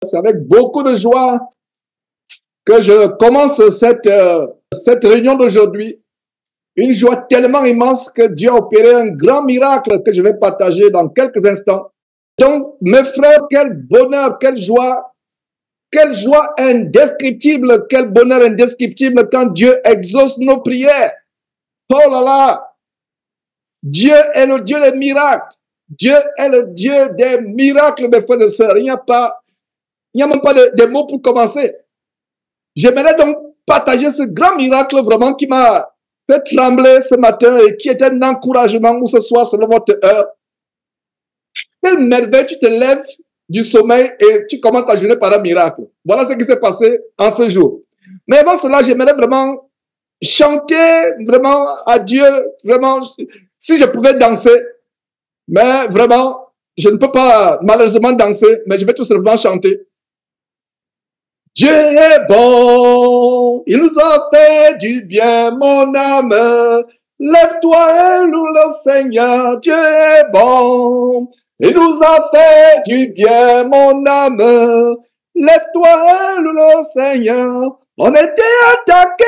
C'est avec beaucoup de joie que je commence cette réunion d'aujourd'hui. Une joie tellement immense que Dieu a opéré un grand miracle que je vais partager dans quelques instants. Donc, mes frères, quel bonheur, quelle joie indescriptible, quel bonheur indescriptible quand Dieu exauce nos prières. Oh là là, Dieu est le Dieu des miracles. Dieu est le Dieu des miracles, mes frères et sœurs. Il n'y a même pas de mots pour commencer. J'aimerais donc partager ce grand miracle vraiment qui m'a fait trembler ce matin et qui est un encouragement ou ce soir selon votre heure. Quelle merveille, tu te lèves du sommeil et tu commences ta journée par un miracle. Voilà ce qui s'est passé en ce jour. Mais avant cela, j'aimerais vraiment chanter vraiment à Dieu, vraiment, si je pouvais danser. Mais vraiment, je ne peux pas malheureusement danser, mais je vais tout simplement chanter. Dieu est bon, il nous a fait du bien, mon âme. Lève-toi et loue le Seigneur, Dieu est bon. Il nous a fait du bien, mon âme. Lève-toi et loue le Seigneur. On était attaqués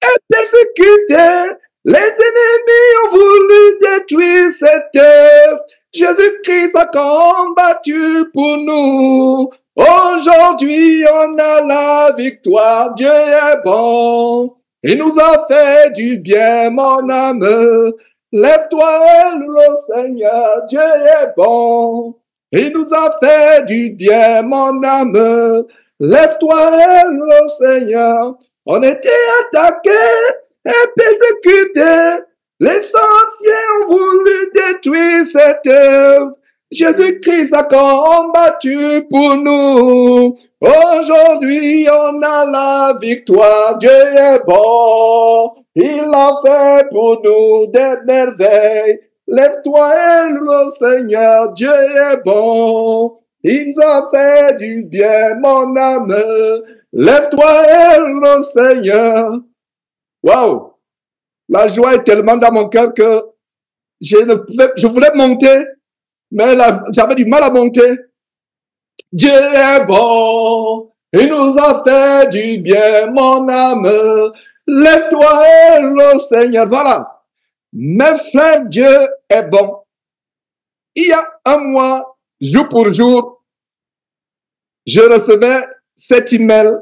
et persécutés. Les ennemis ont voulu détruire cette œuvre. Jésus-Christ a combattu pour nous. Aujourd'hui, on a la victoire. Dieu est bon. Il nous a fait du bien, mon âme. Lève-toi et loue le Seigneur. Dieu est bon. Il nous a fait du bien, mon âme. Lève-toi et loue le Seigneur. On était attaqués et persécutés. Les sorciers ont voulu détruire cette œuvre. Jésus-Christ a combattu pour nous. Aujourd'hui, on a la victoire. Dieu est bon. Il a fait pour nous des merveilles. Lève-toi et loue le Seigneur. Dieu est bon. Il nous a fait du bien, mon âme. Lève-toi et loue le Seigneur. Waouh! La joie est tellement dans mon cœur que je voulais monter, mais j'avais du mal à monter. Dieu est bon, il nous a fait du bien, mon âme. Lève-toi et loue le Seigneur. Voilà. Mes frères, Dieu est bon. Il y a un mois, jour pour jour, je recevais cet email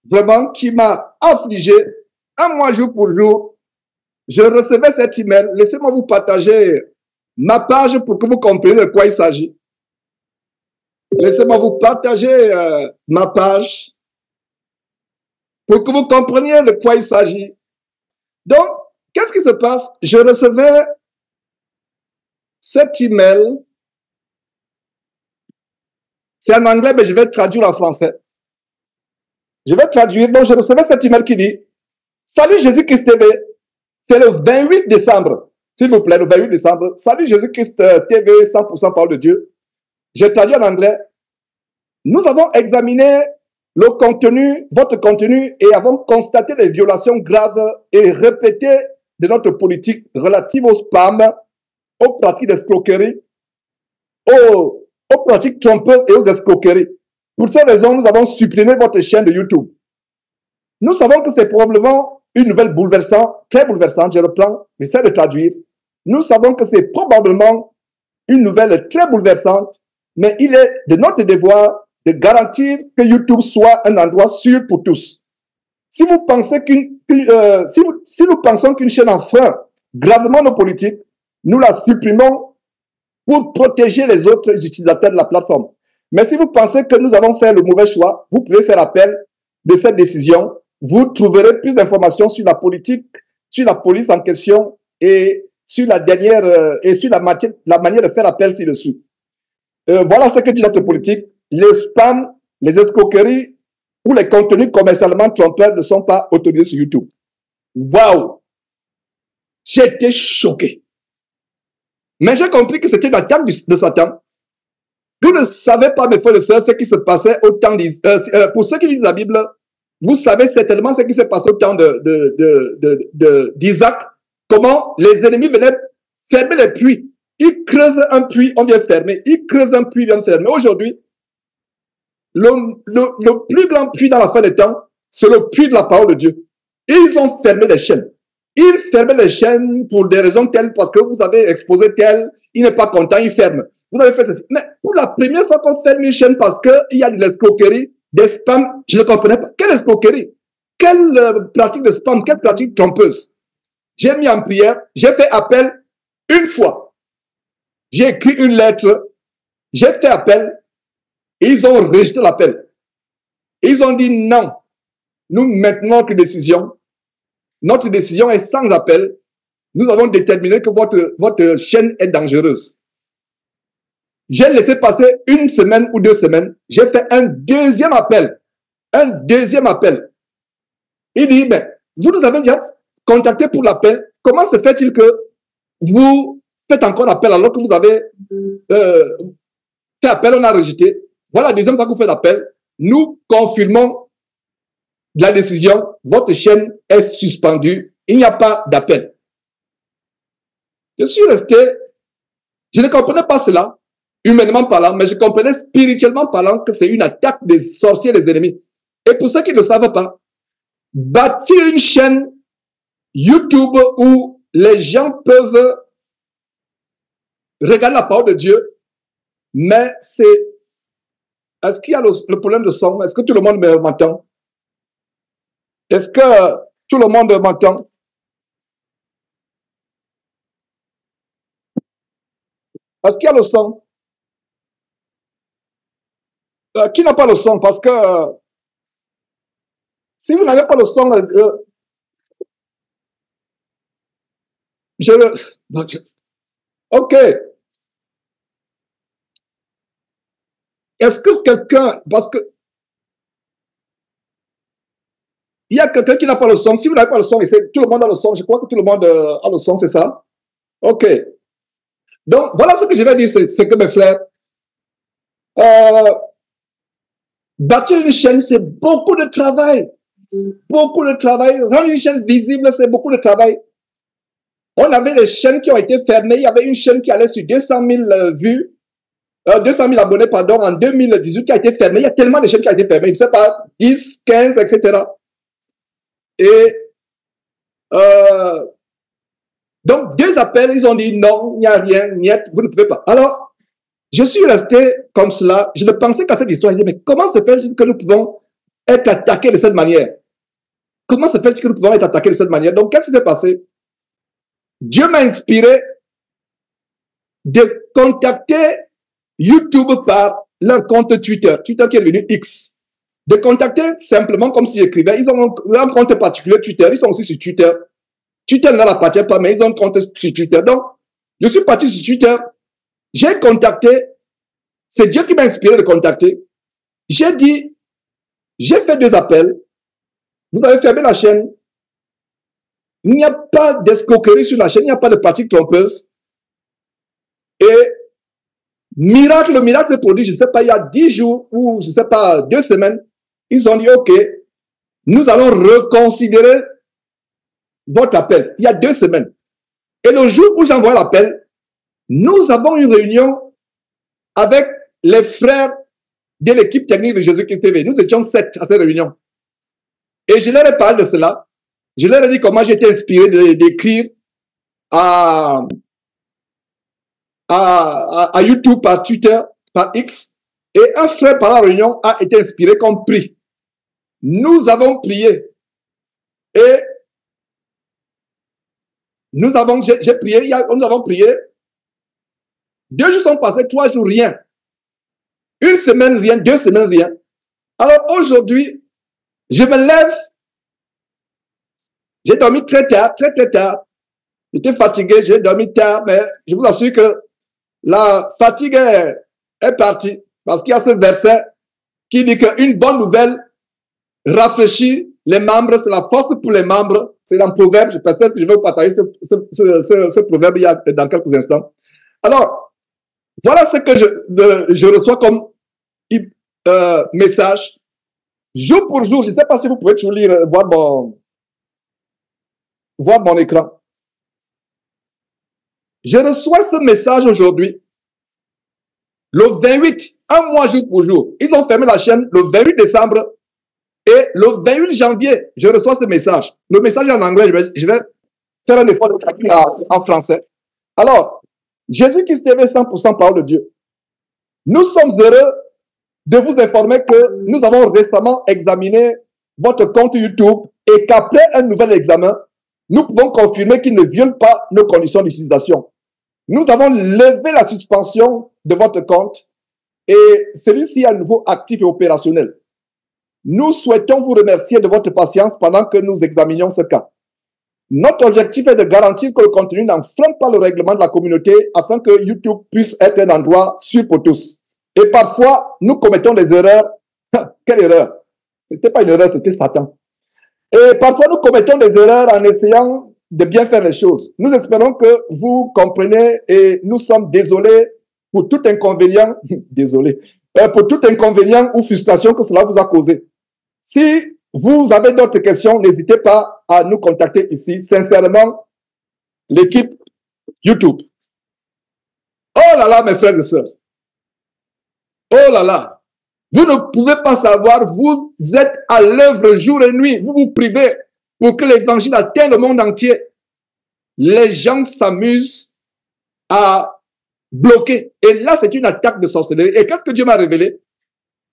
vraiment qui m'a affligé. Un mois, jour pour jour, je recevais cet email. Laissez-moi vous partager ma page pour que vous compreniez de quoi il s'agit. Laissez-moi vous partager ma page pour que vous compreniez de quoi il s'agit. Donc, qu'est-ce qui se passe? Je recevais cet email. C'est en anglais, mais je vais traduire en français. Je vais traduire. Donc, je recevais cet email qui dit « Salut Jésus-Christ TV ». C'est le 28 décembre, s'il vous plaît, le 28 décembre. Salut Jésus-Christ TV, 100% parole de Dieu. Je traduis en anglais. Nous avons examiné le contenu, votre contenu, et avons constaté des violations graves et répétées de notre politique relative au spam, aux pratiques d'escroquerie, aux pratiques trompeuses et aux escroqueries. Pour ces raisons, nous avons supprimé votre chaîne de YouTube. Nous savons que c'est probablement une nouvelle bouleversante, très bouleversante, je reprends, j'essaie de traduire. Nous savons que c'est probablement une nouvelle très bouleversante, mais il est de notre devoir de garantir que YouTube soit un endroit sûr pour tous. Si vous pensez si nous pensons qu'une chaîne enfreint gravement nos politiques, nous la supprimons pour protéger les autres utilisateurs de la plateforme. Mais si vous pensez que nous avons fait le mauvais choix, vous pouvez faire appel de cette décision. Vous trouverez plus d'informations sur la politique, sur la police en question et sur la dernière et sur la manière de faire appel ci-dessus. Voilà ce que dit notre politique. Les spams, les escroqueries ou les contenus commercialement trompeurs ne sont pas autorisés sur YouTube. Waouh! J'ai été choqué. Mais j'ai compris que c'était une attaque de Satan. Vous ne savez pas, mes frères et sœurs, ce qui se passait au temps pour ceux qui lisent la Bible. Vous savez certainement ce qui s'est passé au temps d'Isaac, comment les ennemis venaient fermer les puits. Ils creusent un puits, on vient fermer. Ils creusent un puits, on vient fermer. Aujourd'hui, le plus grand puits dans la fin des temps, c'est le puits de la parole de Dieu. Ils ont fermé les chaînes. Ils ferment les chaînes pour des raisons telles, parce que vous avez exposé tel, il n'est pas content, il ferme. Vous avez fait ceci. Mais pour la première fois qu'on ferme une chaîne parce qu'il y a de l'escroquerie, des spams, je ne comprenais pas. Quelle escroquerie? Quelle pratique de spam? Quelle pratique trompeuse? J'ai mis en prière, j'ai fait appel une fois. J'ai écrit une lettre, j'ai fait appel, et ils ont rejeté l'appel. Ils ont dit non, nous maintenons notre décision. Notre décision est sans appel. Nous avons déterminé que votre chaîne est dangereuse. J'ai laissé passer une semaine ou 2 semaines. J'ai fait un deuxième appel. Un deuxième appel. Il dit, mais vous nous avez déjà contacté pour l'appel. Comment se fait-il que vous faites encore appel alors que vous avez fait appel, on a rejeté. Voilà la deuxième fois que vous faites appel. Nous confirmons la décision. Votre chaîne est suspendue. Il n'y a pas d'appel. Je suis resté, je ne comprenais pas cela, humainement parlant, mais je comprenais spirituellement parlant que c'est une attaque des sorciers, des ennemis. Et pour ceux qui ne le savent pas, bâtir une chaîne YouTube où les gens peuvent regarder la parole de Dieu, mais c'est... Est-ce qu'il y a le problème de son? Est-ce que tout le monde m'entend? Est-ce que tout le monde m'entend? Est-ce qu'il y a le son? Qui n'a pas le son? Parce que si vous n'avez pas le son, ok. Est-ce que quelqu'un, parce que il y a quelqu'un qui n'a pas le son. Si vous n'avez pas le son, tout le monde a le son. Je crois que tout le monde a le son, c'est ça? Ok. Donc, voilà ce que je vais dire, c'est que mes frères, bâtir une chaîne, c'est beaucoup de travail. Beaucoup de travail. Rendre une chaîne visible, c'est beaucoup de travail. On avait des chaînes qui ont été fermées. Il y avait une chaîne qui allait sur 200 000 vues, 200 000 abonnés, pardon, en 2018 qui a été fermée. Il y a tellement de chaînes qui ont été fermées. Je ne sais pas, 10, 15, etc. Et donc, 2 appels, ils ont dit non, il n'y a rien, niet, vous ne pouvez pas. Alors, je suis resté comme cela. Je ne pensais qu'à cette histoire. Je dis, mais comment se fait-il que nous pouvons être attaqués de cette manière? Comment se fait-il que nous pouvons être attaqués de cette manière? Donc, qu'est-ce qui s'est passé? Dieu m'a inspiré de contacter YouTube par leur compte Twitter. Twitter qui est devenu X. De contacter simplement comme si j'écrivais. Ils ont un compte particulier Twitter. Ils sont aussi sur Twitter. Twitter ne leur appartient pas, mais ils ont un compte sur Twitter. Donc, je suis parti sur Twitter. J'ai contacté. C'est Dieu qui m'a inspiré de contacter. J'ai dit, j'ai fait 2 appels. Vous avez fermé la chaîne. Il n'y a pas d'escroquerie sur la chaîne. Il n'y a pas de pratique trompeuse. Et miracle, le miracle s'est produit, je ne sais pas, il y a 10 jours ou je ne sais pas, 2 semaines. Ils ont dit, OK, nous allons reconsidérer votre appel. Il y a 2 semaines. Et le jour où j'envoie l'appel, nous avons une réunion avec les frères de l'équipe technique de Jésus-Christ TV. Nous étions 7 à cette réunion. Et je leur ai parlé de cela. Je leur ai dit comment j'étais inspiré d'écrire à YouTube, par Twitter, par X. Et un frère par la réunion a été inspiré comme prie. Nous avons prié. Et j'ai prié, nous avons prié. 2 jours sont passés, 3 jours, rien. 1 semaine, rien. 2 semaines, rien. Alors aujourd'hui, je me lève. J'ai dormi très tard, très tard. J'étais fatigué, j'ai dormi tard, mais je vous assure que la fatigue est partie. Parce qu'il y a ce verset qui dit qu'une bonne nouvelle rafraîchit les membres, c'est la force pour les membres. C'est dans le proverbe, peut-être que je vais vous partager ce proverbe dans quelques instants. Alors, voilà ce que je reçois comme message. Jour pour jour, je ne sais pas si vous pouvez toujours lire, voir mon écran. Je reçois ce message aujourd'hui, le 28 un mois jour pour jour. Ils ont fermé la chaîne le 28 décembre et le 28 janvier, je reçois ce message. Le message est en anglais, je vais faire un effort de traduire en français. Alors, Jésus-Christ TV 100% parole de Dieu. Nous sommes heureux de vous informer que nous avons récemment examiné votre compte YouTube et qu'après un nouvel examen, nous pouvons confirmer qu'il ne viole pas nos conditions d'utilisation. Nous avons levé la suspension de votre compte et celui-ci est à nouveau actif et opérationnel. Nous souhaitons vous remercier de votre patience pendant que nous examinions ce cas. Notre objectif est de garantir que le contenu n'enfreint pas le règlement de la communauté afin que YouTube puisse être un endroit sûr pour tous. Et parfois, nous commettons des erreurs. Quelle erreur? Ce n'était pas une erreur, c'était Satan. Et parfois, nous commettons des erreurs en essayant de bien faire les choses. Nous espérons que vous comprenez et nous sommes désolés pour tout inconvénient, pour tout inconvénient ou frustration que cela vous a causé. Si vous avez d'autres questions, n'hésitez pas à nous contacter ici. Sincèrement, l'équipe YouTube. Oh là là, mes frères et sœurs. Oh là là. Vous ne pouvez pas savoir, vous êtes à l'œuvre jour et nuit. Vous vous privez pour que l'évangile atteigne le monde entier. Les gens s'amusent à bloquer. Et là, c'est une attaque de sorcellerie. Et qu'est-ce que Dieu m'a révélé?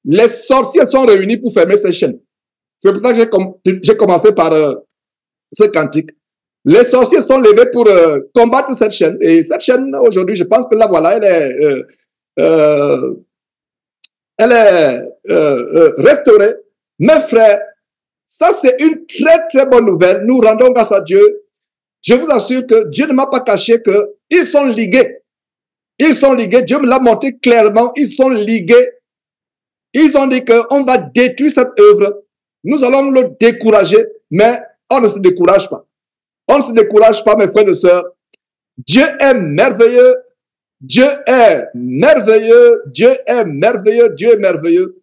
Les sorciers sont réunis pour fermer ces chaînes. C'est pour ça que j'ai commencé par ce cantique. Les sorciers sont levés pour combattre cette chaîne. Et cette chaîne, aujourd'hui, je pense que là, voilà, elle est restaurée. Mes frères, ça c'est une très très bonne nouvelle. Nous rendons grâce à Dieu. Je vous assure que Dieu ne m'a pas caché qu'ils sont ligués. Ils sont ligués. Dieu me l'a montré clairement. Ils sont ligués. Ils ont dit qu'on va détruire cette œuvre. Nous allons le décourager, mais on ne se décourage pas. On ne se décourage pas, mes frères et sœurs. Dieu est merveilleux. Dieu est merveilleux. Dieu est merveilleux. Dieu est merveilleux.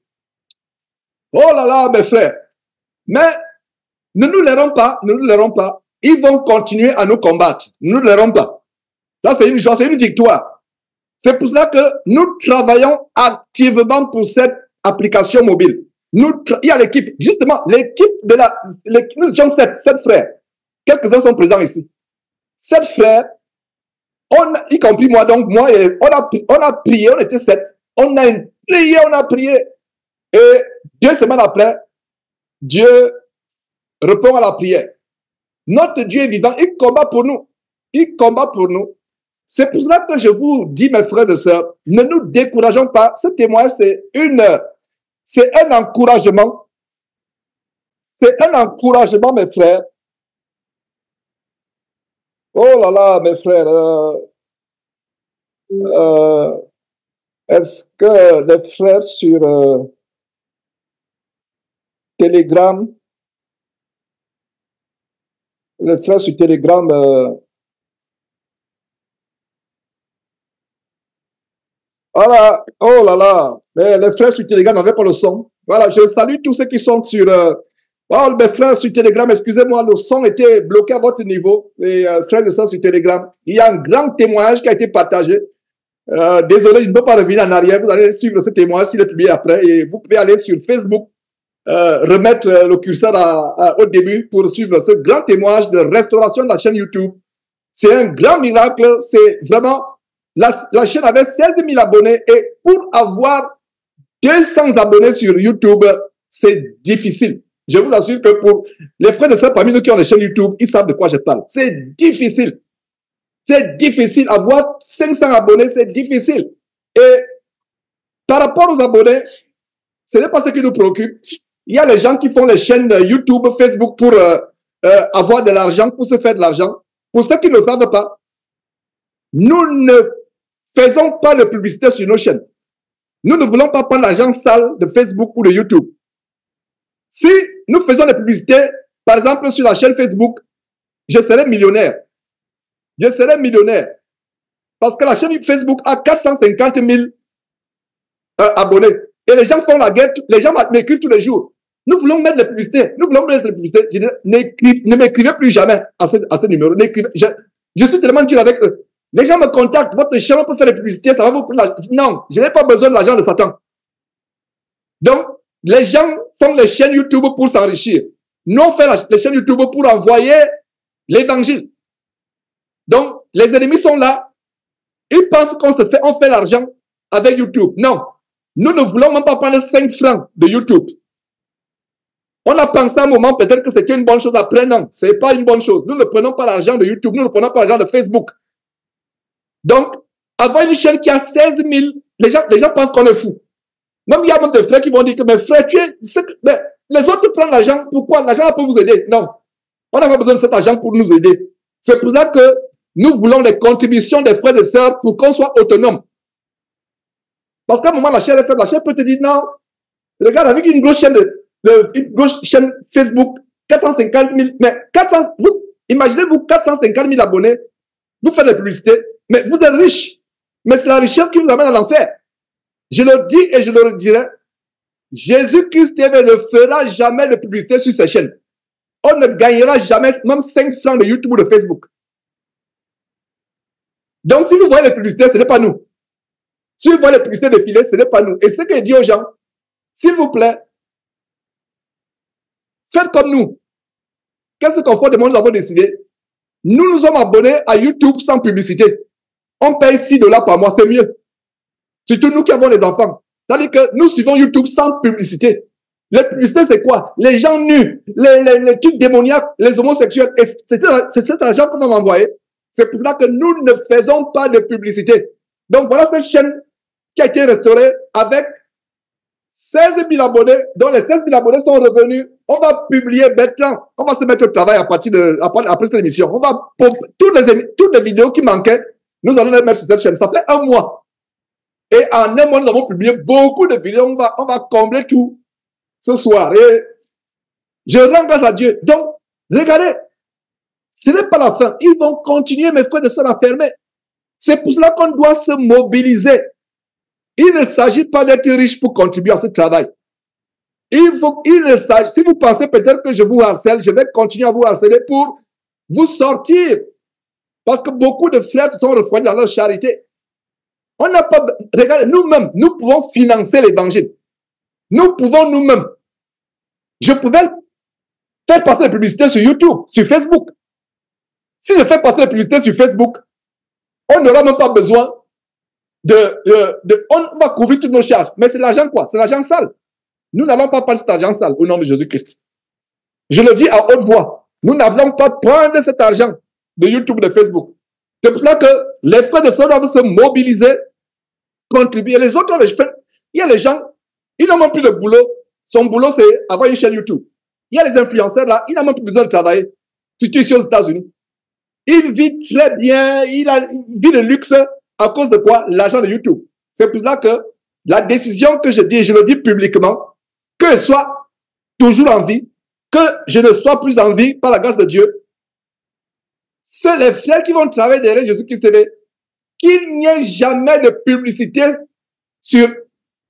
Oh là là, mes frères. Mais ne nous lairons pas. Ne nous lairons pas. Ils vont continuer à nous combattre. Ne nous lairons pas. Ça, c'est une joie, c'est une victoire. C'est pour cela que nous travaillons activement pour cette application mobile. Il y a l'équipe, justement, l'équipe nous sommes sept frères. Quelques-uns sont présents ici. 7 frères, y compris moi, donc moi, on a prié, on était 7. On a prié. Et 2 semaines après, Dieu répond à la prière. Notre Dieu est vivant, il combat pour nous. Il combat pour nous. C'est pour cela que je vous dis, mes frères et sœurs, ne nous décourageons pas. Ce témoignage, c'est un encouragement. C'est un encouragement, mes frères. Oh là là, mes frères. Est-ce que les frères sur Telegram, voilà, oh là là, mais les frères sur Telegram n'avaient pas le son. Voilà, je salue tous ceux qui sont sur... oh, mes frères sur Telegram, excusez-moi, le son était bloqué à votre niveau. Et frères de ça sur Telegram, il y a un grand témoignage qui a été partagé. Désolé, je ne peux pas revenir en arrière. Vous allez suivre ce témoignage s'il est publié après. Et vous pouvez aller sur Facebook, remettre le curseur au début pour suivre ce grand témoignage de restauration de la chaîne YouTube. C'est un grand miracle. C'est vraiment... La chaîne avait 16 000 abonnés et pour avoir 200 abonnés sur YouTube, c'est difficile. Je vous assure que pour les frères de sœurs parmi nous qui ont des chaînes YouTube, ils savent de quoi je parle. C'est difficile. C'est difficile. Avoir 500 abonnés, c'est difficile. Et par rapport aux abonnés, ce n'est pas ce qui nous préoccupe. Il y a les gens qui font les chaînes YouTube, Facebook pour avoir de l'argent, pour se faire de l'argent. Pour ceux qui ne savent pas, nous ne faisons pas de publicité sur nos chaînes. Nous ne voulons pas prendre l'argent sale de Facebook ou de YouTube. Si nous faisons des publicités, par exemple sur la chaîne Facebook, je serai millionnaire. Je serai millionnaire. Parce que la chaîne Facebook a 450 000 abonnés. Et les gens font la guerre, les gens m'écrivent tous les jours. Nous voulons mettre les publicités. Nous voulons mettre les publicités. Je dis, ne m'écrivez plus jamais à ce numéro. Je suis tellement dur avec eux. Les gens me contactent, votre chaîne peut faire des publicités, ça va vous prendre l'argent. Non, je n'ai pas besoin de l'argent de Satan. Donc, les gens font les chaînes YouTube pour s'enrichir. Nous, on fait les chaînes YouTube pour envoyer l'évangile. Donc, les ennemis sont là. Ils pensent on fait l'argent avec YouTube. Non. Nous ne voulons même pas prendre 5 francs de YouTube. On a pensé un moment peut-être que c'était une bonne chose. Après, non. Ce n'est pas une bonne chose. Nous ne prenons pas l'argent de YouTube. Nous ne prenons pas l'argent de Facebook. Donc, avoir une chaîne qui a 16 000, les gens pensent qu'on est fou. Même il y a même des frères qui vont dire que, mais frère, mais les autres prennent l'argent. Pourquoi? L'argent peut vous aider. Non. On n'a pas besoin de cet argent pour nous aider. C'est pour ça que nous voulons les contributions des frères et sœurs pour qu'on soit autonome. Parce qu'à un moment, la chaîne est faible. La chaîne peut te dire, non, regarde, avec une grosse chaîne une grosse chaîne Facebook, 450 000, mais imaginez-vous 450 000 abonnés, vous faites des publicités, mais vous êtes riche. Mais c'est la richesse qui vous amène à l'enfer. Je le dis et je le redirai. Jésus-Christ ne fera jamais de publicité sur ses chaînes. On ne gagnera jamais même 5 francs de YouTube ou de Facebook. Donc, si vous voyez les publicités, ce n'est pas nous. Si vous voyez les publicités défiler, ce n'est pas nous. Et ce que je dis aux gens, s'il vous plaît, faites comme nous. Qu'est-ce qu'on fait de moi, nous avons décidé? Nous nous sommes abonnés à YouTube sans publicité. On paye 6 $ par mois, c'est mieux. Surtout nous qui avons les enfants. C'est-à-dire que nous suivons YouTube sans publicité. Les publicités, c'est quoi? Les gens nus, les trucs démoniaques, les homosexuels. Et c'est cet argent qu'on m'a envoyé. C'est pour ça que nous ne faisons pas de publicité. Donc voilà cette chaîne qui a été restaurée avec 16 000 abonnés, dont les 16 000 abonnés sont revenus. On va publier Bertrand. On va se mettre au travail après cette émission. On va, toutes les vidéos qui manquaient, nous allons les mettre sur cette chaîne. Ça fait 1 mois. Et en 1 mois, nous avons publié beaucoup de vidéos. On va combler tout ce soir. Et je rends grâce à Dieu. Donc, regardez, ce n'est pas la fin. Ils vont continuer, mes frères et sœurs, à fermer. C'est pour cela qu'on doit se mobiliser. Il ne s'agit pas d'être riche pour contribuer à ce travail. Si vous pensez peut-être que je vous harcèle, je vais continuer à vous harceler pour vous sortir. Parce que beaucoup de frères se sont refroidis dans leur charité. On n'a pas, regardez, nous-mêmes, nous pouvons financer l'évangile. Nous pouvons nous-mêmes. Je pouvais faire passer les publicités sur YouTube, sur Facebook. Si je fais passer les publicités sur Facebook, on n'aura même pas besoin on va couvrir toutes nos charges. Mais c'est l'argent quoi? C'est l'argent sale. Nous n'allons pas prendre cet argent sale au nom de Jésus-Christ. Je le dis à haute voix. Nous n'allons pas prendre cet argent de YouTube, de Facebook. C'est pour cela que les frères de sœurs doivent se mobiliser, contribuer. Les autres, il y a les gens, ils n'ont même plus de boulot. Son boulot, c'est avoir une chaîne YouTube. Il y a les influenceurs là, ils n'ont même plus besoin de travailler. Surtout ici aux États-Unis. Il vit très bien, il vit de luxe à cause de quoi? L'argent de YouTube. C'est pour ça que la décision que je dis, je le dis publiquement, que je sois toujours en vie, que je ne sois plus en vie par la grâce de Dieu, c'est les frères qui vont travailler derrière Jésus-Christ TV. Qu'il n'y ait jamais de publicité sur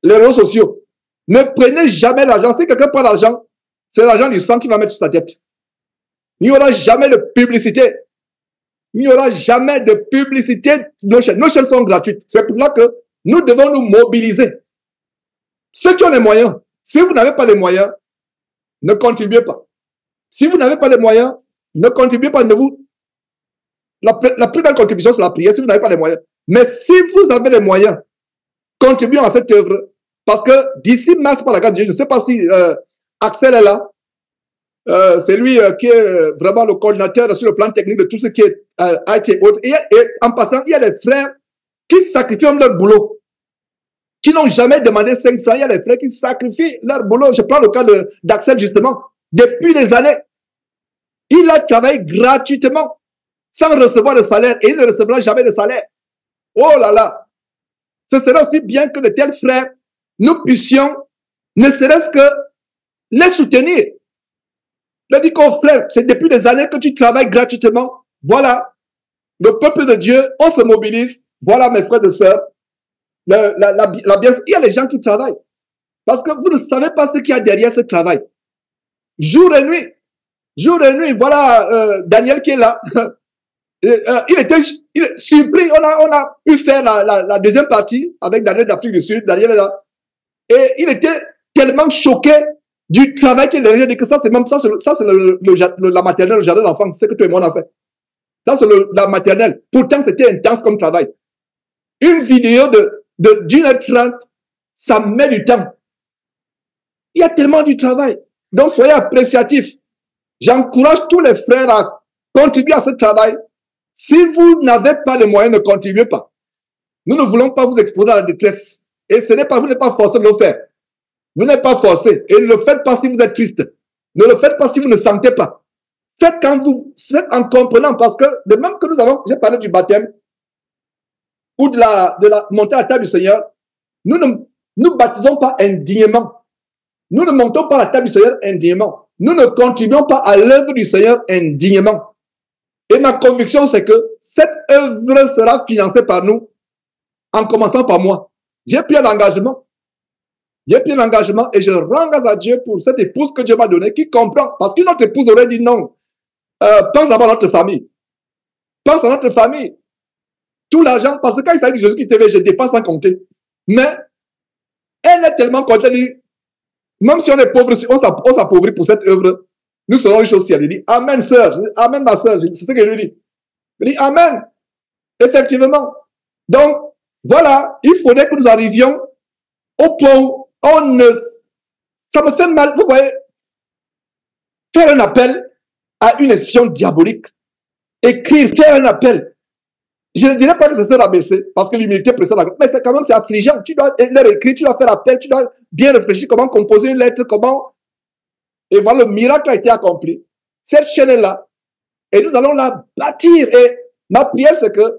les réseaux sociaux. Ne prenez jamais l'argent. Si quelqu'un prend l'argent, c'est l'argent du sang qui va mettre sur sa tête. Il n'y aura jamais de publicité. Il n'y aura jamais de publicité. Nos chaînes sont gratuites. C'est pour ça que nous devons nous mobiliser. Ceux qui ont les moyens, si vous n'avez pas les moyens, ne contribuez pas. Si vous n'avez pas les moyens, ne contribuez pas. La plus grande contribution, c'est la prière, si vous n'avez pas les moyens. Mais si vous avez les moyens, contribuons à cette œuvre. Parce que d'ici mars, par la grâce de Dieu, je ne sais pas si Axel est là. C'est lui qui est vraiment le coordinateur sur le plan technique de tout ce qui est IT autre. Et en passant, il y a des frères qui sacrifient leur boulot, qui n'ont jamais demandé 5 francs. Il y a des frères qui sacrifient leur boulot. Je prends le cas d'Axel justement. Depuis des années, il a travaillé gratuitement, sans recevoir de salaire, et il ne recevra jamais de salaire. Oh là là! Ce serait aussi bien que de tels frères, nous puissions, ne serait-ce que les soutenir. Je dis qu'au frère, c'est depuis des années que tu travailles gratuitement. Voilà. Le peuple de Dieu, on se mobilise. Voilà mes frères et sœurs. Il y a les gens qui travaillent. Parce que vous ne savez pas ce qu'il y a derrière ce travail. Jour et nuit. Jour et nuit. Voilà Daniel qui est là. Il était surpris. On a pu faire la deuxième partie avec Daniel d'Afrique du Sud. Daniel est là. Et il était tellement choqués du travail qu'il a dit que ça, c'est même ça, c'est la maternelle, le jardin d'enfants, c'est ce que toi et moi on a fait. Ça, c'est la maternelle. Pourtant, c'était intense comme travail. Une vidéo d'1h30, ça met du temps. Il y a tellement du travail. Donc, soyez appréciatifs. J'encourage tous les frères à contribuer à ce travail. Si vous n'avez pas les moyens, ne contribuez pas. Nous ne voulons pas vous exposer à la détresse. Et ce n'est pas, vous n'êtes pas forcé de le faire. Vous n'êtes pas forcé. Et ne le faites pas si vous êtes triste. Ne le faites pas si vous ne sentez pas. Faites quand vous faites en comprenant, parce que de même que nous avons, j'ai parlé du baptême ou de la montée à la table du Seigneur, nous ne nous baptisons pas indignement. Nous ne montons pas à la table du Seigneur indignement. Nous ne contribuons pas à l'œuvre du Seigneur indignement. Et ma conviction, c'est que cette œuvre sera financée par nous, en commençant par moi. J'ai pris un engagement. J'ai pris un engagement et je rends grâce à Dieu pour cette épouse que Dieu m'a donnée, qui comprend. Parce qu'une autre épouse aurait dit non. Pense d'abord à notre famille. Pense à notre famille. Tout l'argent, parce que quand il s'agit de Jésus qui te veut, je dépense sans compter. Mais elle est tellement contente, elle dit, même si on est pauvre, si on s'appauvrit pour cette œuvre, nous serons riches au ciel. Il dit, Amen, sœur. Amen, ma sœur. C'est ce que je lui dis. Il dit, Amen. Effectivement. Donc, voilà, il faudrait que nous arrivions au point où ça me fait mal, vous voyez, faire un appel à une institution diabolique, écrire, faire un appel. Je ne dirais pas que c'est se rabaisser, parce que l'humilité précède la gloire, mais c'est quand même, c'est affligeant. Tu dois leur écrire, tu dois faire appel, tu dois bien réfléchir comment composer une lettre, comment, et voilà, le miracle a été accompli. Cette chaîne est là, et nous allons la bâtir, et ma prière, c'est que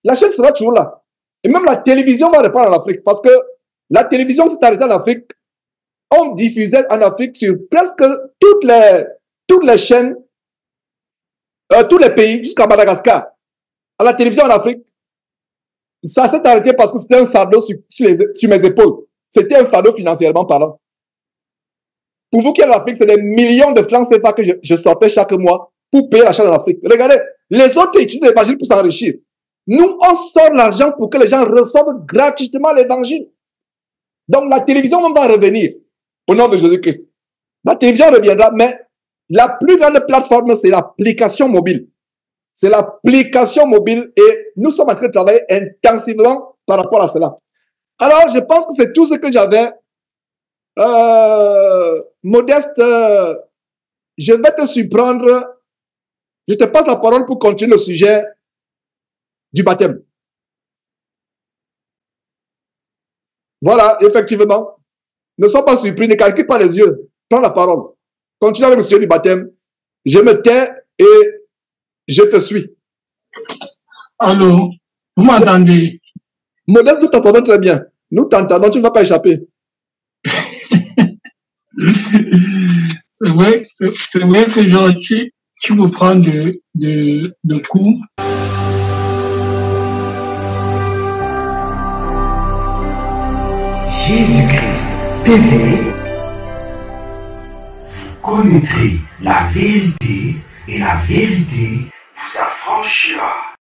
la chaîne sera toujours là. Et même la télévision va répondre en Afrique, parce que la télévision s'est arrêtée en Afrique. On diffusait en Afrique sur presque toutes les chaînes, tous les pays, jusqu'à Madagascar. À la télévision en Afrique, ça s'est arrêté parce que c'était un fardeau sur mes épaules. C'était un fardeau financièrement parlant. Pour vous qui êtes en Afrique, c'est des millions de francs CFA que je sortais chaque mois pour payer la chaîne en Afrique. Regardez, les autres étudient l'évangile pour s'enrichir. Nous, on sort l'argent pour que les gens reçoivent gratuitement l'évangile. Donc, la télévision va revenir au nom de Jésus-Christ. La télévision reviendra, mais la plus grande plateforme, c'est l'application mobile. C'est l'application mobile et nous sommes en train de travailler intensivement par rapport à cela. Alors, je pense que c'est tout ce que j'avais. Modeste, je vais te surprendre. Je te passe la parole pour continuer le sujet du baptême. Voilà, effectivement. Ne sois pas surpris, ne calcule pas les yeux. Prends la parole. Continue avec le sujet du baptême. Je me tais et je te suis. Allô, vous m'entendez? Modeste, nous t'entendons très bien. Nous t'entendons, tu ne vas pas échapper. C'est vrai que genre, tu me prends de coups. Jésus-Christ TV, vous connaîtrez la vérité et la vérité vous affranchira.